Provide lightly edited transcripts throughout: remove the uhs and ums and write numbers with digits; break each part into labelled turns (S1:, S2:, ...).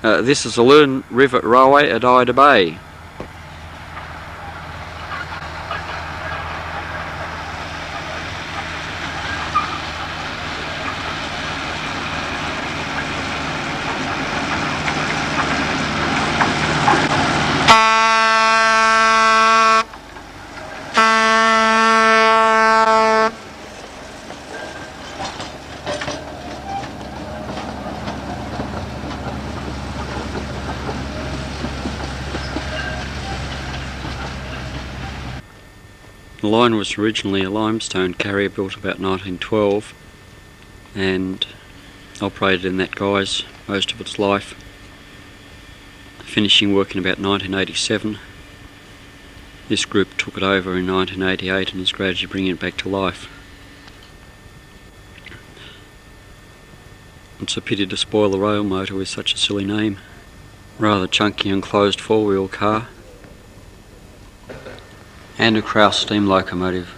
S1: This is the Lune River Railway at Ida Bay. The line was originally a limestone carrier built about 1912 and operated in that guise most of its life, finishing work in about 1987. This group took it over in 1988 and is gradually bringing it back to life. It's a pity to spoil the rail motor with such a silly name. Rather chunky enclosed four-wheel car. And a Krauss steam locomotive.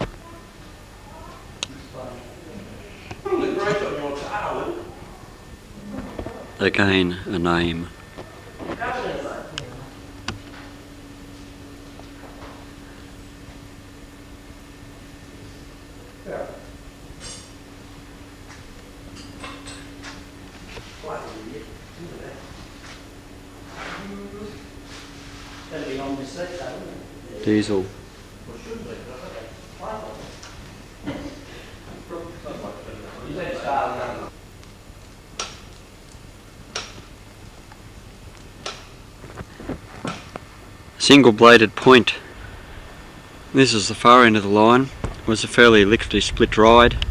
S1: Again, a name. Diesel. Single-bladed point. This is the far end of the line. It was a fairly lickety split ride.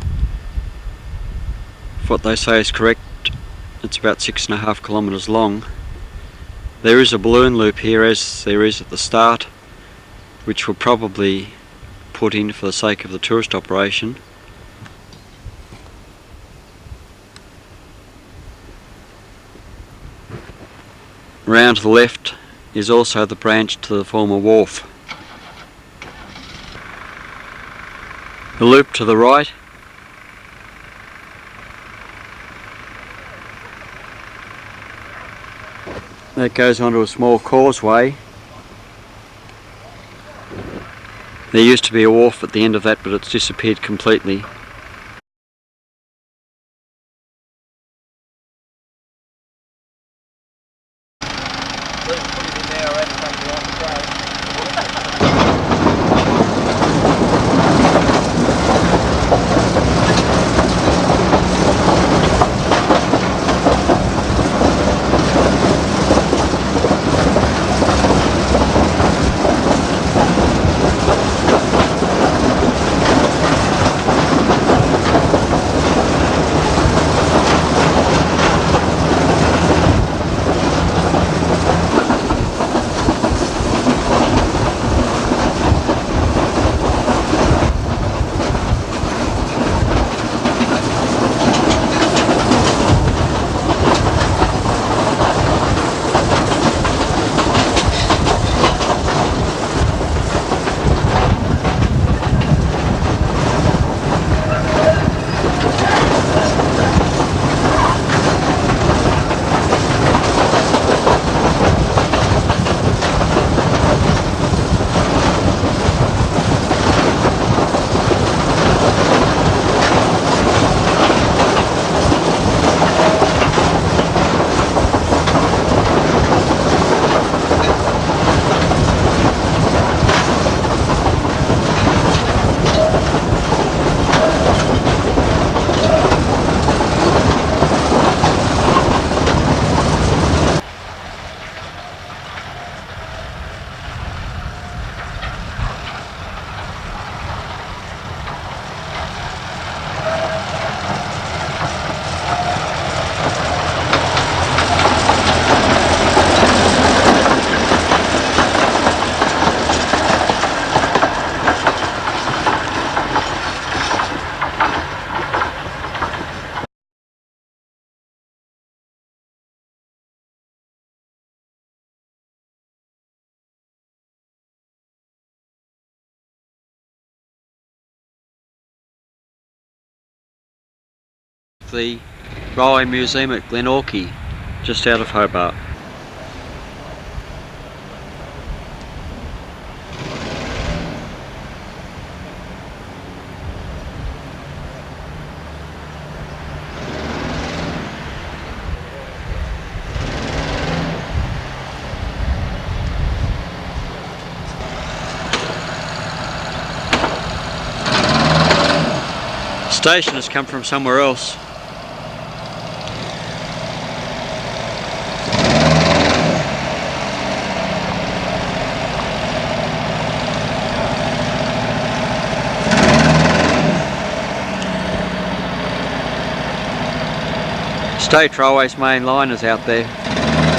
S1: If what they say is correct, it's about 6.5 kilometres long. There is a balloon loop here, as there is at the start, which will probably put in for the sake of the tourist operation. Round to the left is also the branch to the former wharf. The loop to the right that goes onto a small causeway. There used to be a wharf at the end of that, but it's disappeared completely. The Railway Museum at Glenorchy, just out of Hobart. station has come from somewhere else. State Railway's main line is out there,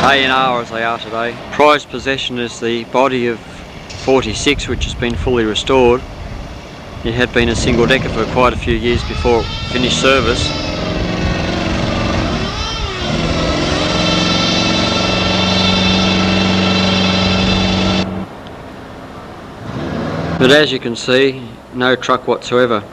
S1: A&R as they are today. Prized possession is the body of 46, which has been fully restored. It had been a single decker for quite a few years before it finished service. But as you can see, no truck whatsoever.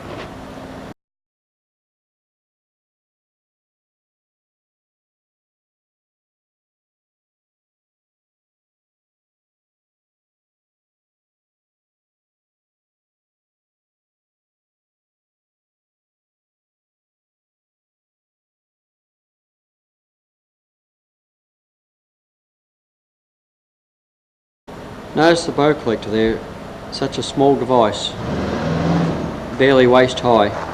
S1: Notice the bow collector there, such a small device, barely waist high.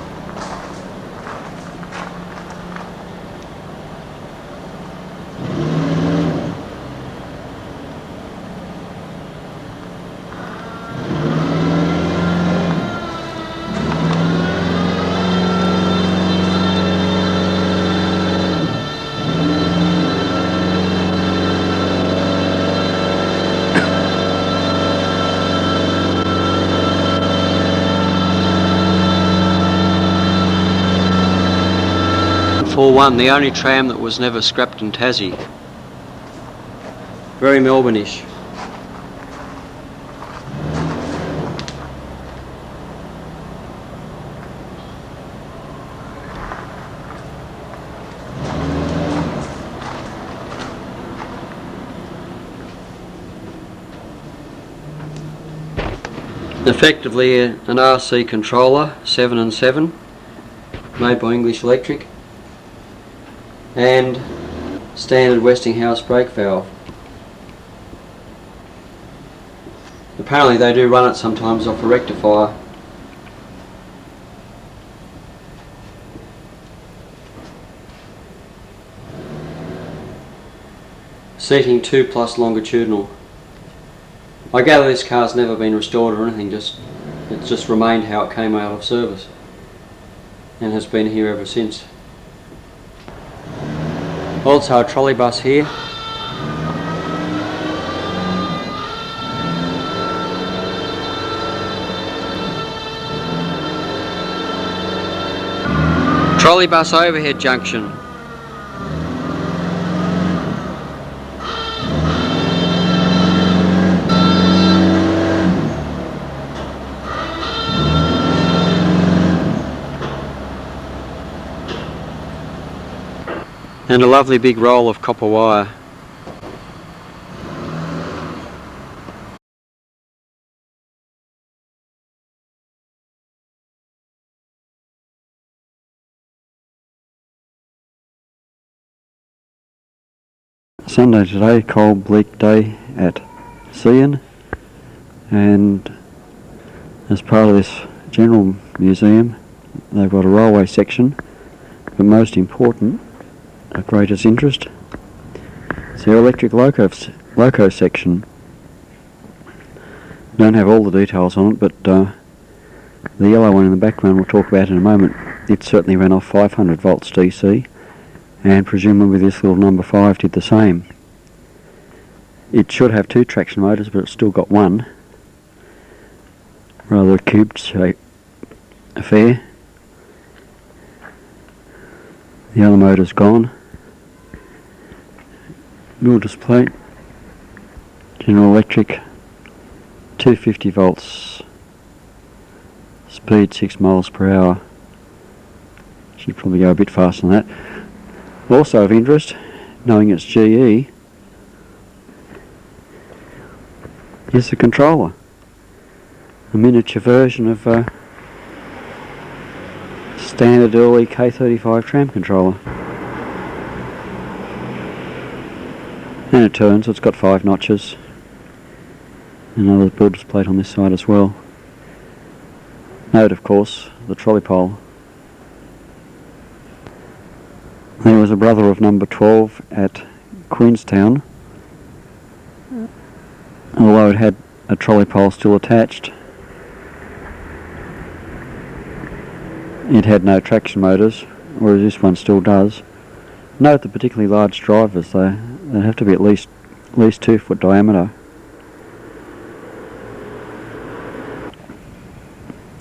S1: The only tram that was never scrapped in Tassie. Very Melbourne-ish. Effectively an RC controller, 7 and 7, made by English Electric, and standard Westinghouse brake valve. Apparently they do run it sometimes off a rectifier. Seating 2 plus longitudinal. I gather this car's never been restored or anything, it's just remained how it came out of service and has been here ever since. Also a trolley bus here. Trolley bus overhead junction. And a lovely big roll of copper wire. Sunday today, cold bleak day at Sean, and as part of this general museum they've got a railway section, but most important, of greatest interest, it's their electric loco section. Don't have all the details on it, but the yellow one in the background we'll talk about in a moment. It certainly ran off 500 volts DC, and presumably this little number 5 did the same. It should have 2 traction motors, but it's still got one. Rather a cubed shape affair. The other motor's gone. Wheel display, General Electric, 250 volts, speed 6 miles per hour. Should probably go a bit faster than that. Also of interest, knowing it's GE, is the controller. A miniature version of standard early K35 tram controller. And it turns, it's got 5 notches. Another builder's plate on this side as well. Note, of course, the trolley pole a brother of number 12 at Queenstown. Although it had a trolley pole still attached, it had no traction motors, whereas this one still does. Note the particularly large drivers though, they have to be at least 2 foot diameter.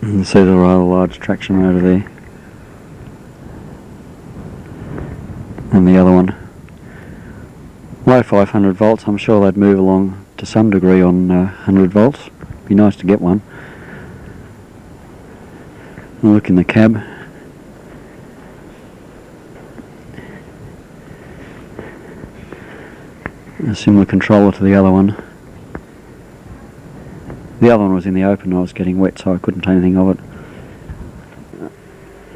S1: You can see the rather large traction motor there. And the other one. Low 500 volts, I'm sure they'd move along to some degree on 100 volts. Be nice to get one. I'll look in the cab. A similar controller to the other one. The other one was in the open and I was getting wet, so I couldn't take anything of it.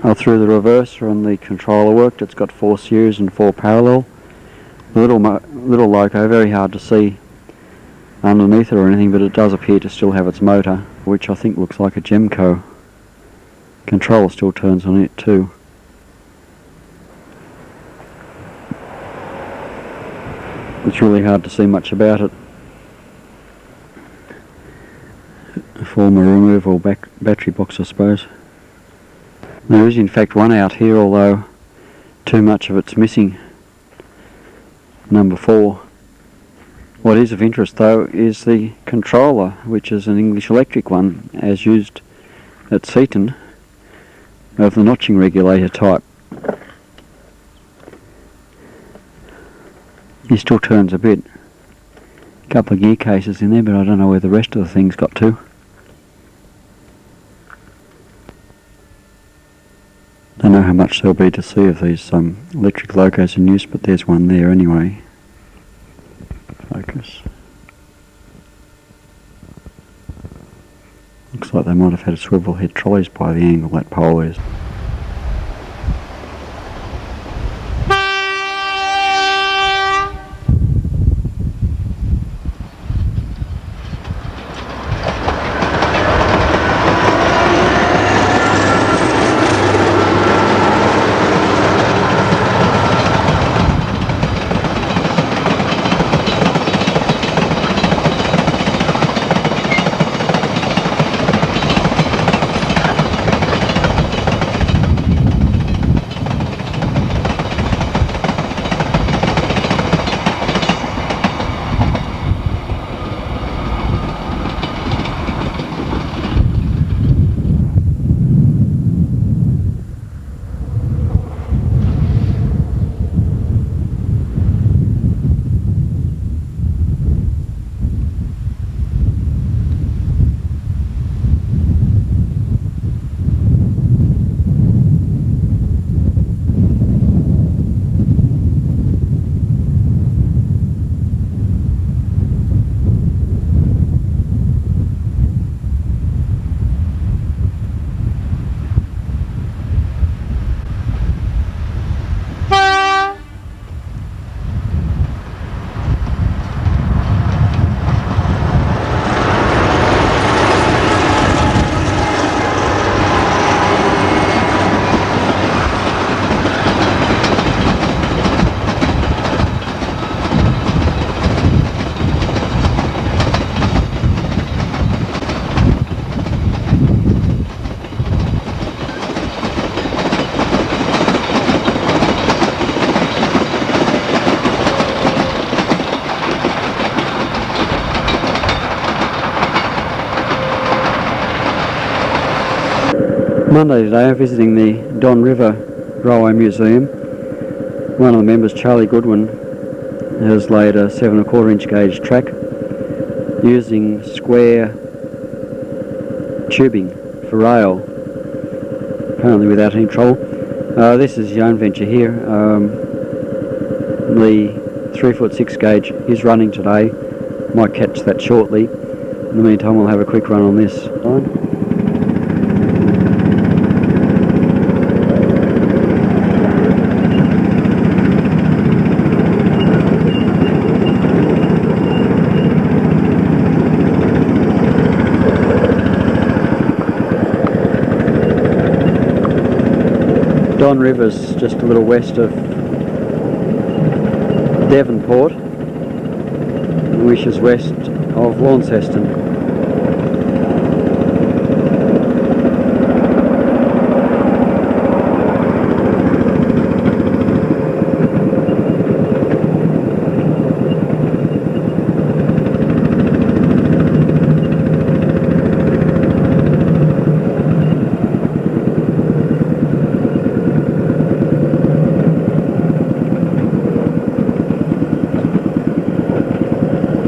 S1: I threw the reverser and the controller worked. It's got 4 series and 4 parallel. The little loco, very hard to see underneath it or anything, but it does appear to still have its motor, which I think looks like a Gemco. Controller still turns on it too. It's really hard to see much about it. A former removable battery box, I suppose. There is in fact one out here, although too much of it's missing. Number 4. What is of interest though is the controller, which is an English Electric one, as used at Seaton, of the notching regulator type. He still turns a bit. A couple of gear cases in there, but I don't know where the rest of the thing's got to. Don't know how much there'll be to see of these electric locos in use, but there's one there anyway. Focus. Looks like they might have had swivel head trolleys by the angle that pole is. Monday today I'm visiting the Don River Railway Museum. One of the members, Charlie Goodwin, has laid a 7 1/4 inch gauge track using square tubing for rail, apparently without any trouble. This is his own venture here. The 3'6" gauge is running today. Might catch that shortly. In the meantime, we'll have a quick run on this. Don River's just a little west of Devonport, which is west of Launceston.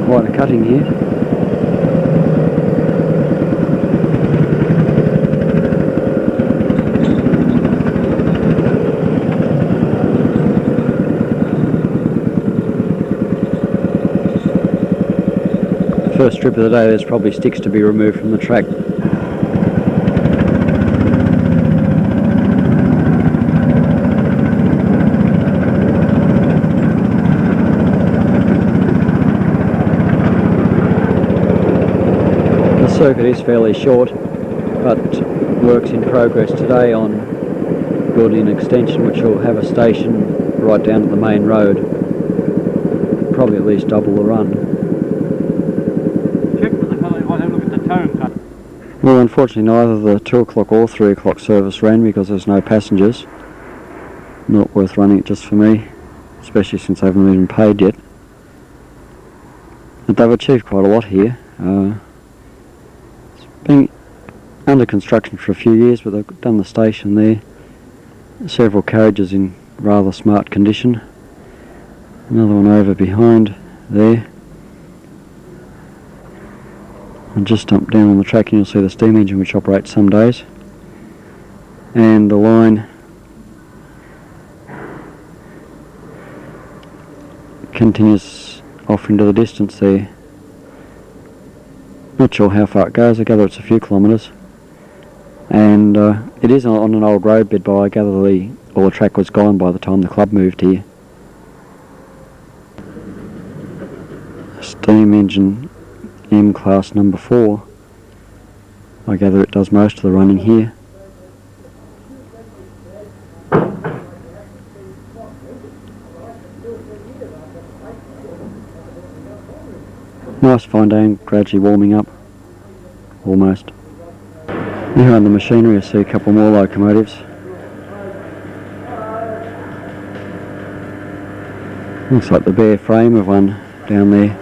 S1: Quite a cutting here. First trip of the day, there's probably sticks to be removed from the track. The circuit is fairly short, but work's in progress today on building an extension which will have a station right down at the main road, probably at least double the run.
S2: Check with the fellow who wants to look at the tone.
S1: Well, unfortunately neither the 2 o'clock or 3 o'clock service ran because there's no passengers. Not worth running it just for me, especially since I haven't even paid yet. But they've achieved quite a lot here. It's been under construction for a few years, but they've done the station there. Several carriages in rather smart condition. Another one over behind there. And just jump down on the track and you'll see the steam engine which operates some days. And the line continues off into the distance there. Not sure how far it goes, I gather it's a few kilometres. And it is on an old road bed, but I gather all the track was gone by the time the club moved here. Steam engine M class number 4. I gather it does most of the running here. Nice fine day and gradually warming up, almost. Behind the machinery I see a couple more locomotives. Looks like the bare frame of one down there.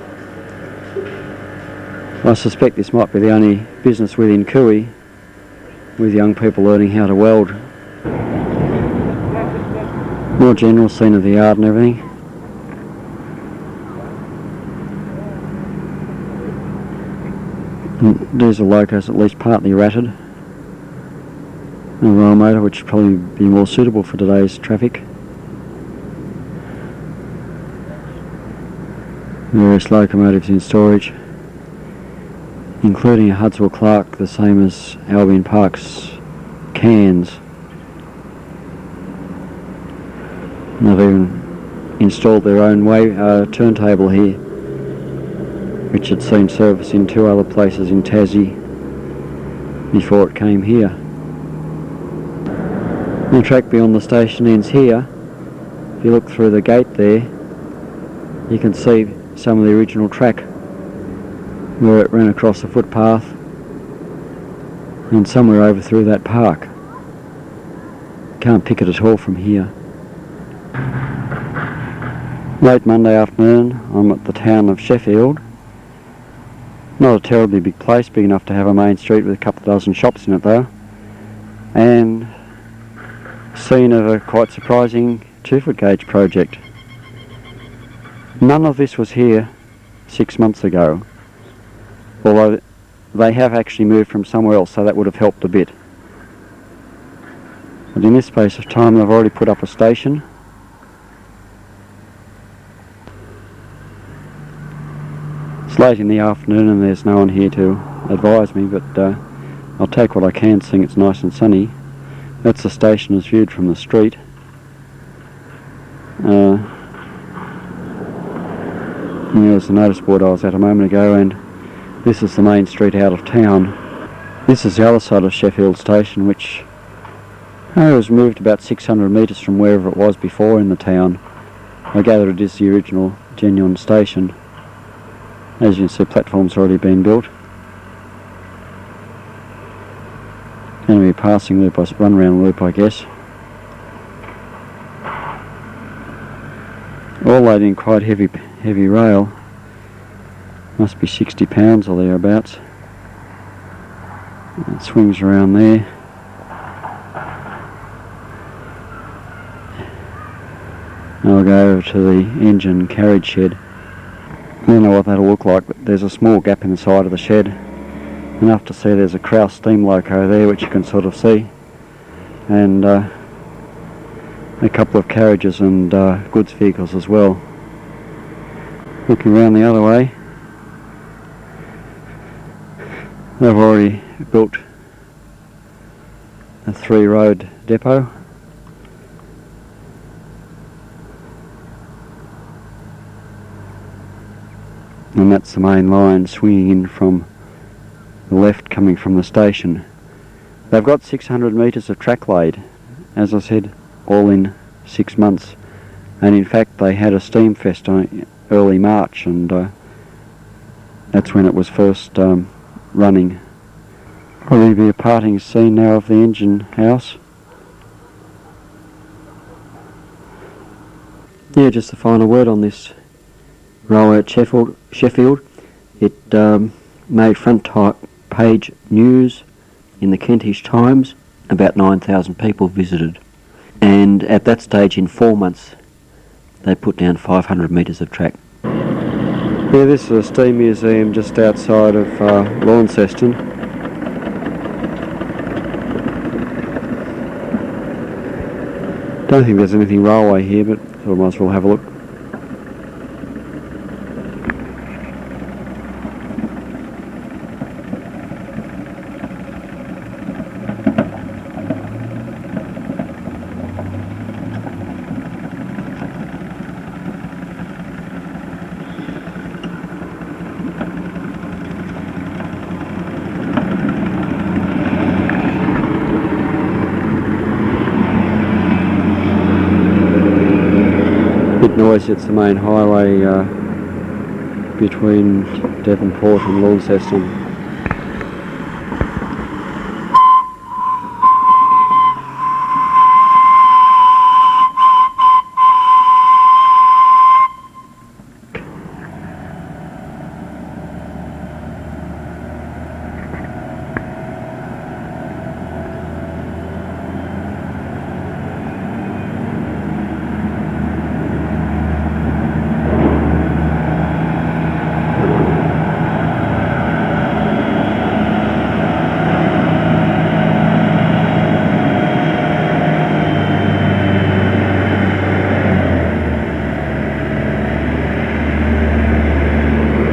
S1: I suspect this might be the only business within Cooey with young people learning how to weld. More general scene of the yard and everything. And there's a loco's at least partly ratted. And a rail motor which would probably be more suitable for today's traffic. Various locomotives in storage, including a Hudswell Clark, the same as Albion Park's Cairns. And they've even installed their own turntable here, which had seen service in 2 other places in Tassie before it came here. The track beyond the station ends here. If you look through the gate there, you can see some of the original track where it ran across the footpath and somewhere over through that park. Can't pick it at all from here. Late Monday afternoon, I'm at the town of Sheffield. Not a terribly big place, big enough to have a main street with a couple of dozen shops in it though. And scene of a quite surprising 2-foot gauge project. None of this was here 6 months ago, although they have actually moved from somewhere else, so that would have helped a bit. But in this space of time they've already put up a station. It's late in the afternoon and there's no one here to advise me, but I'll take what I can, seeing it's nice and sunny. That's the station as viewed from the street. There's the notice board I was at a moment ago, and this is the main street out of town. This is the other side of Sheffield Station, which was moved about 600 metres from wherever it was before in the town, I gather it is the original genuine station. As you can see, platform's already been built. Going to be a passing loop, run round loop I guess. All laid in quite heavy rail. Must be 60 pounds or thereabouts. It swings around there. I'll go over to the engine carriage shed. I don't know what that'll look like, but there's a small gap in the side of the shed. Enough to see there's a Krauss steam loco there, which you can sort of see. And a couple of carriages and goods vehicles as well. Looking around the other way, they've already built a 3-road depot. And that's the main line swinging in from the left coming from the station. They've got 600 metres of track laid, as I said, all in 6 months. And in fact they had a steam fest on early March, and that's when it was first running. Probably be a parting scene now of the engine house. Yeah, just the final word on this railway at Sheffield. It made front page news in the Kentish Times. About 9,000 people visited, and at that stage in 4 months they put down 500 metres of track. Yeah, this is a steam museum just outside of Launceston. Don't think there's anything railway here, but I might as well have a look. Noise, it's the main highway between Devonport and Launceston.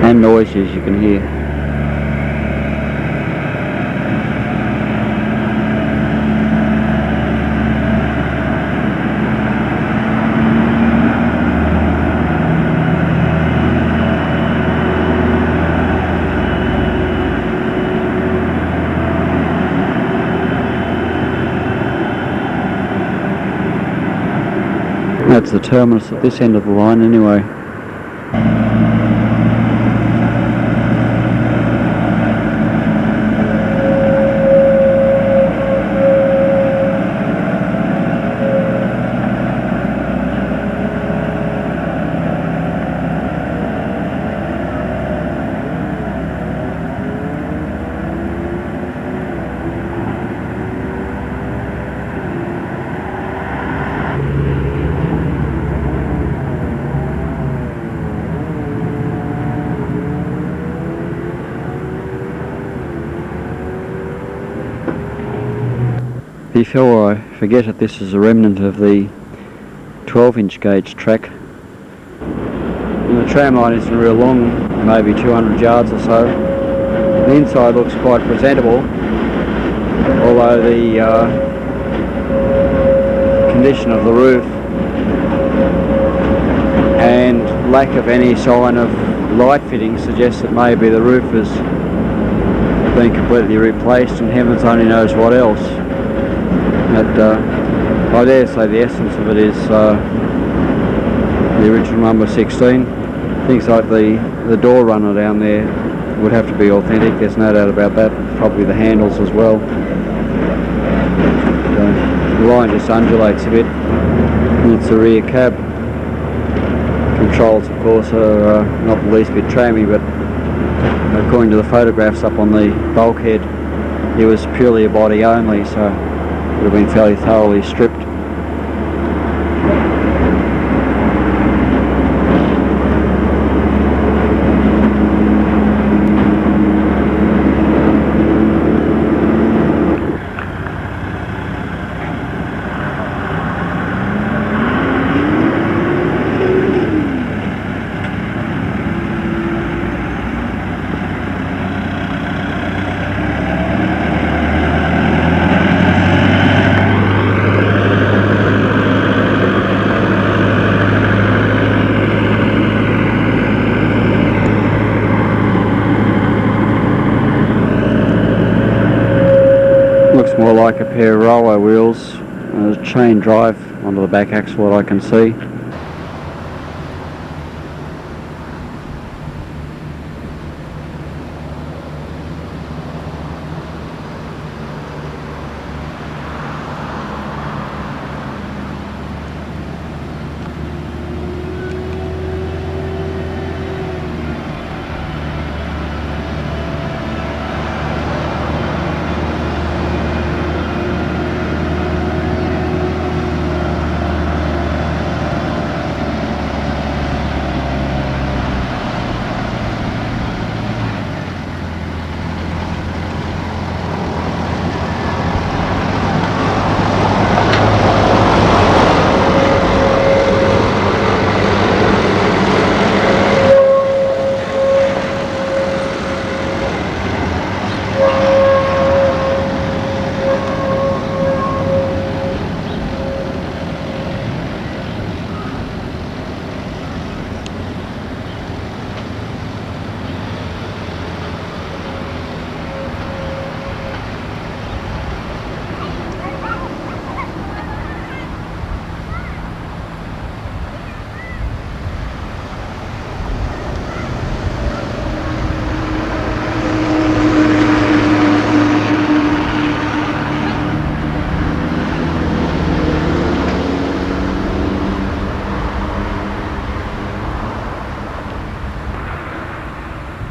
S1: And noises you can hear. That's the terminus at this end of the line anyway. Before I forget it, this is a remnant of the 12-inch gauge track. And the tram line isn't real long, maybe 200 yards or so. The inside looks quite presentable, although the condition of the roof and lack of any sign of light fitting suggests that maybe the roof has been completely replaced and heavens only knows what else. But I dare say the essence of it is the original number 16. Things like the door runner down there would have to be authentic, there's no doubt about that. Probably the handles as well. The line just undulates a bit. And it's the rear cab. Controls of course are not the least bit trammy, but according to the photographs up on the bulkhead, it was purely a body only, so it would have been fairly thoroughly stripped. Looks more like a pair of railway wheels. There's a chain drive onto the back axle, what I can see.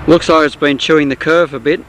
S1: Looks like it's been chewing the curve a bit.